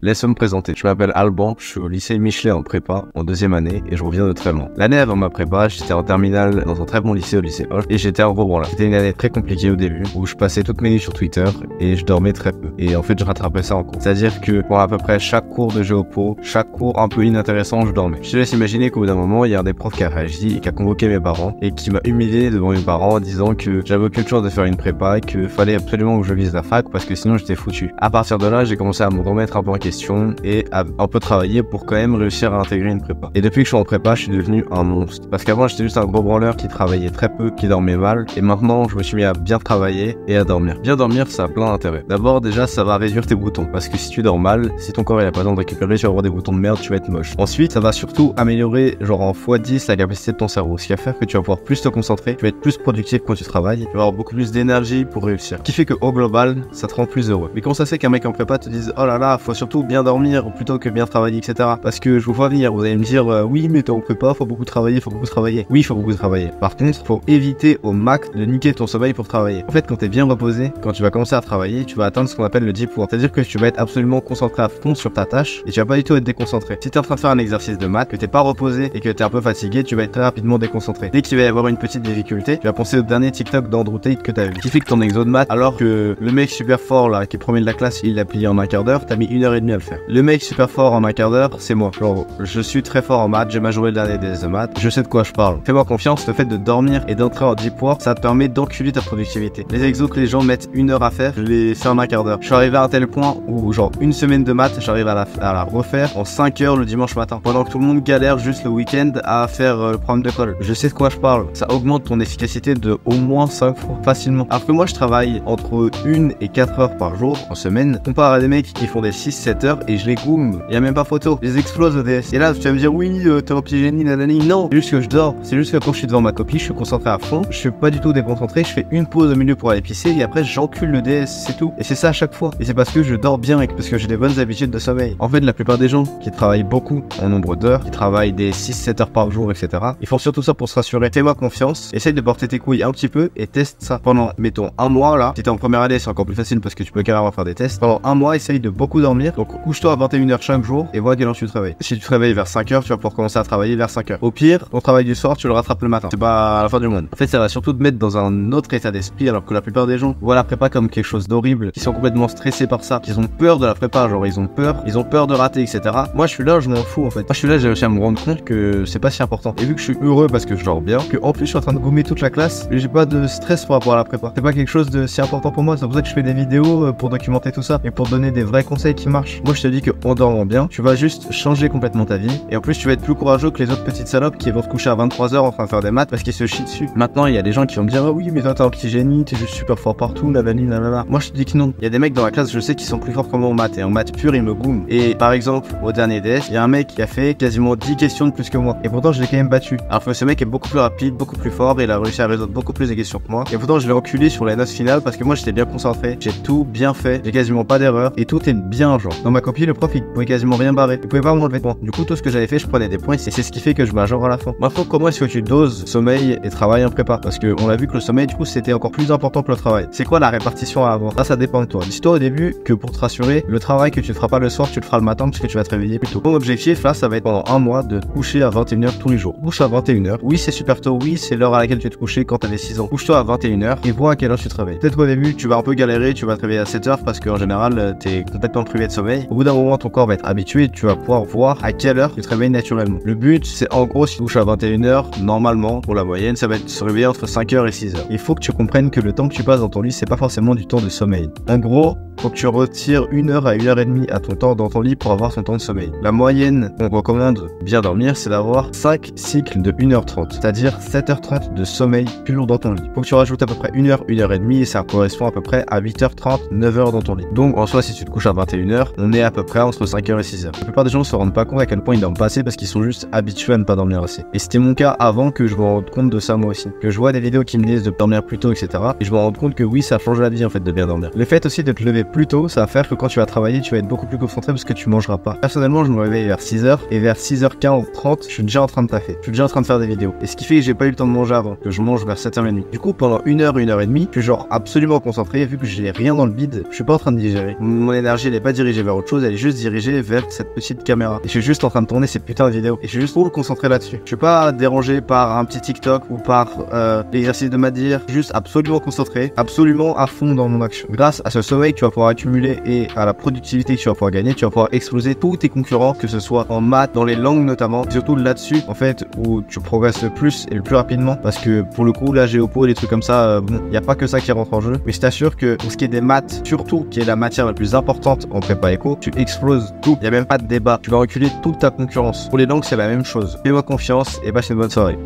Laisse-moi me présenter, je m'appelle Alban, je suis au lycée Michelet en prépa, en deuxième année, et je reviens de très loin. L'année avant ma prépa, j'étais en terminale dans un très bon lycée au lycée Hoche, et j'étais un gros branleur. C'était une année très compliquée au début, où je passais toutes mes nuits sur Twitter, et je dormais très peu. Et en fait, je rattrapais ça en cours. C'est-à-dire que pour à peu près chaque cours de géopo, chaque cours un peu inintéressant, je dormais. Je te laisse imaginer qu'au bout d'un moment, il y a un des profs qui a réagi, et qui a convoqué mes parents, et qui m'a humilié devant mes parents en disant que j'avais aucune chance de faire une prépa, et qu'il fallait absolument que je vise la fac, parce que sinon j'étais foutu. À partir de là, j'ai commencé à me remettre un peu en question, et à un peu travailler pour quand même réussir à intégrer une prépa. Et depuis que je suis en prépa, je suis devenu un monstre. Parce qu'avant, j'étais juste un gros branleur qui travaillait très peu, qui dormait mal. Et maintenant, je me suis mis à bien travailler et à dormir. Bien dormir, ça a plein d'intérêts. D'abord, déjà, ça va réduire tes boutons. Parce que si tu dors mal, si ton corps il a pas le temps de récupérer, tu vas avoir des boutons de merde, tu vas être moche. Ensuite, ça va surtout améliorer, genre en x10, la capacité de ton cerveau. Ce qui va faire que tu vas pouvoir plus te concentrer, tu vas être plus productif quand tu travailles, tu vas avoir beaucoup plus d'énergie pour réussir. Ce qui fait que au global, ça te rend plus heureux. Mais comment ça se fait qu'un mec en prépa te dise, oh là là, faut surtout bien dormir plutôt que bien travailler, etc. Parce que je vous vois venir, vous allez me dire oui mais t'es en prépa, faut beaucoup travailler, faut beaucoup travailler. Oui, faut beaucoup travailler. Par contre, faut éviter au max de niquer ton sommeil pour travailler. En fait, quand t'es bien reposé, quand tu vas commencer à travailler, tu vas atteindre ce qu'on appelle le deep work. C'est-à-dire que tu vas être absolument concentré à fond sur ta tâche et tu vas pas du tout être déconcentré. Si t'es en train de faire un exercice de maths, que t'es pas reposé et que t'es un peu fatigué, tu vas être très rapidement déconcentré. Dès qu'il va y avoir une petite difficulté, tu vas penser au dernier TikTok d'Andrew Tate que t'as vu. Qui fait que ton exo de maths, alors que le mec super fort là, qui est premier de la classe, il l'a plié en un quart d'heure, t'as mis 1h30 à le faire. Le mec super fort en un quart d'heure, c'est moi. Genre, je suis très fort en maths, j'ai majoré de l'année des maths, je sais de quoi je parle. Fais-moi confiance, le fait de dormir et d'entrer en deep work, ça te permet d'enculer ta productivité. Les exos que les gens mettent 1 heure à faire, je les fais en un quart d'heure. Je suis arrivé à un tel point où, genre, une semaine de maths, j'arrive à la refaire en 5 heures le dimanche matin. Pendant que tout le monde galère juste le week-end à faire le programme de colle. Je sais de quoi je parle. Ça augmente ton efficacité de au moins 5 fois, facilement. Alors que moi, je travaille entre 1 et 4 heures par jour en semaine, comparé à des mecs qui font des 6-7 heures et je les goûme. Y a même pas photo. Je les explose au DS. Et là, tu vas me dire, oui, t'es un petit génie, nanani. Non, c'est juste que je dors. C'est juste que quand je suis devant ma copie, je suis concentré à fond. Je suis pas du tout déconcentré. Je fais une pause au milieu pour aller pisser et après, j'encule le DS. C'est tout. Et c'est ça à chaque fois. Et c'est parce que je dors bien et parce que j'ai des bonnes habitudes de sommeil. En fait, la plupart des gens qui travaillent beaucoup en nombre d'heures, qui travaillent des 6-7 heures par jour, etc., ils font surtout ça pour se rassurer. Fais-moi confiance. Essaye de porter tes couilles un petit peu et teste ça pendant, mettons, un mois là. Si t'es en première année, c'est encore plus facile parce que tu peux carrément faire des tests. Pendant un mois, essaye de beaucoup dormir. Donc, couche-toi à 21h chaque jour et vois à quelle heure tu travailles. Si tu te réveilles vers 5h, tu vas pouvoir commencer à travailler vers 5h. Au pire, ton travail du soir, tu le rattrapes le matin. C'est pas à la fin du monde. En fait, ça va surtout te mettre dans un autre état d'esprit alors que la plupart des gens voient la prépa comme quelque chose d'horrible, qui sont complètement stressés par ça, qui ont peur de la prépa, genre ils ont peur de rater, etc. Moi, je suis là, je m'en fous en fait. Moi, je suis là, j'ai réussi à me rendre compte que c'est pas si important. Et vu que je suis heureux parce que je dors bien, que en plus je suis en train de gommer toute la classe, j'ai pas de stress par rapport à la prépa. C'est pas quelque chose de si important pour moi, c'est pour ça que je fais des vidéos pour documenter tout ça et pour donner des vrais conseils qui marchent. Moi, je te dis que en dormant bien, tu vas juste changer complètement ta vie et en plus tu vas être plus courageux que les autres petites salopes qui vont se coucher à 23h en train de faire des maths parce qu'ils se chient dessus. Maintenant, il y a des gens qui vont me dire, ah oui, mais toi t'es un petit génie, t'es juste super fort partout, nanana. Moi, je te dis que non. Il y a des mecs dans la classe, je sais, qui sont plus forts que moi en maths et en maths pur, ils me goument. Et par exemple, au dernier DS, il y a un mec qui a fait quasiment 10 questions de plus que moi et pourtant je l'ai quand même battu. Alors que ce mec est beaucoup plus rapide, beaucoup plus fort et il a réussi à résoudre beaucoup plus de questions que moi. Et pourtant, je l'ai enculé sur les notes finales parce que moi j'étais bien concentré, j'ai tout bien fait, j'ai quasiment pas d'erreur et tout est bien, genre. Dans ma copie, le prof il pouvait quasiment rien barrer, il pouvait pas m'enlever de points. Du coup, tout ce que j'avais fait, je prenais des points et c'est ce qui fait que je m'ajoure à la fin. Maintenant, comment est-ce que tu doses sommeil et travail en prépa? Parce que on a vu que le sommeil, du coup, c'était encore plus important que le travail. C'est quoi la répartition à avoir? Ça dépend de toi. Dis-toi au début que pour te rassurer, le travail que tu ne feras pas le soir, tu le feras le matin parce que tu vas te réveiller plus tôt. Mon objectif là, ça va être pendant un mois de te coucher à 21h tous les jours. Couche à 21h. Oui, c'est super tôt. Oui, c'est l'heure à laquelle tu te couchais quand t'avais 6 ans. Couche-toi à 21h et vois à quelle heure tu te réveilles. Peut-être qu'au début, tu vas un peu galérer, tu vas te réveiller à 7h parce qu'en général, t'es complètement privé de sommeil. Au bout d'un moment, ton corps va être habitué et tu vas pouvoir voir à quelle heure tu te réveilles naturellement. Le but, c'est en gros, si tu couches à 21h, normalement, pour la moyenne, ça va être se réveiller entre 5h et 6h. Il faut que tu comprennes que le temps que tu passes dans ton lit, c'est pas forcément du temps de sommeil. En gros, faut que tu retires 1 heure à 1h30 à ton temps dans ton lit pour avoir ton temps de sommeil. La moyenne qu'on recommande bien dormir, c'est d'avoir 5 cycles de 1h30, c'est-à-dire 7h30 de sommeil pur dans ton lit. Faut que tu rajoutes à peu près 1 heure, 1h30 et ça correspond à peu près à 8h30, 9h dans ton lit. Donc en soi, si tu te couches à 21h, on est à peu près entre 5h et 6h. La plupart des gens ne se rendent pas compte à quel point ils dorment pas assez parce qu'ils sont juste habitués à ne pas dormir assez. Et c'était mon cas avant que je me rende compte de ça moi aussi. Que je vois des vidéos qui me disent de dormir plus tôt, etc. Et je me rends compte que oui, ça change la vie en fait de bien dormir. Le fait aussi de te lever plus tôt, ça va faire que quand tu vas travailler, tu vas être beaucoup plus concentré parce que tu mangeras pas. Personnellement, je me réveille vers 6h et vers 6h15, 30, je suis déjà en train de taffer. Je suis déjà en train de faire des vidéos. Et ce qui fait que j'ai pas eu le temps de manger avant, que je mange vers 7h30. Du coup, pendant 1 heure, 1h30, je suis genre absolument concentré vu que j'ai rien dans le bide. Je suis pas en train de digérer. Mon énergie, elle est pas dirigée vers autre chose, elle est juste dirigée vers cette petite caméra. Et je suis juste en train de tourner ces putains de vidéos. Et je suis juste full concentré là-dessus. Je suis pas dérangé par un petit TikTok ou par l'exercice de Madir. Juste absolument concentré, absolument à fond dans mon action. Grâce à ce sommeil que tu vas pouvoir accumuler et à la productivité que tu vas pouvoir gagner, tu vas pouvoir exploser tous tes concurrents, que ce soit en maths, dans les langues notamment. Et surtout là-dessus, en fait, où tu progresses le plus et le plus rapidement. Parce que pour le coup, la géopo et des trucs comme ça, bon, il n'y a pas que ça qui rentre en jeu. Mais je t'assure que pour ce qui est des maths, surtout qui est la matière la plus importante en prépa éco, tu exploses tout. Il n'y a même pas de débat. Tu vas reculer toute ta concurrence. Pour les langues, c'est la même chose. Fais-moi confiance et passe une bonne soirée.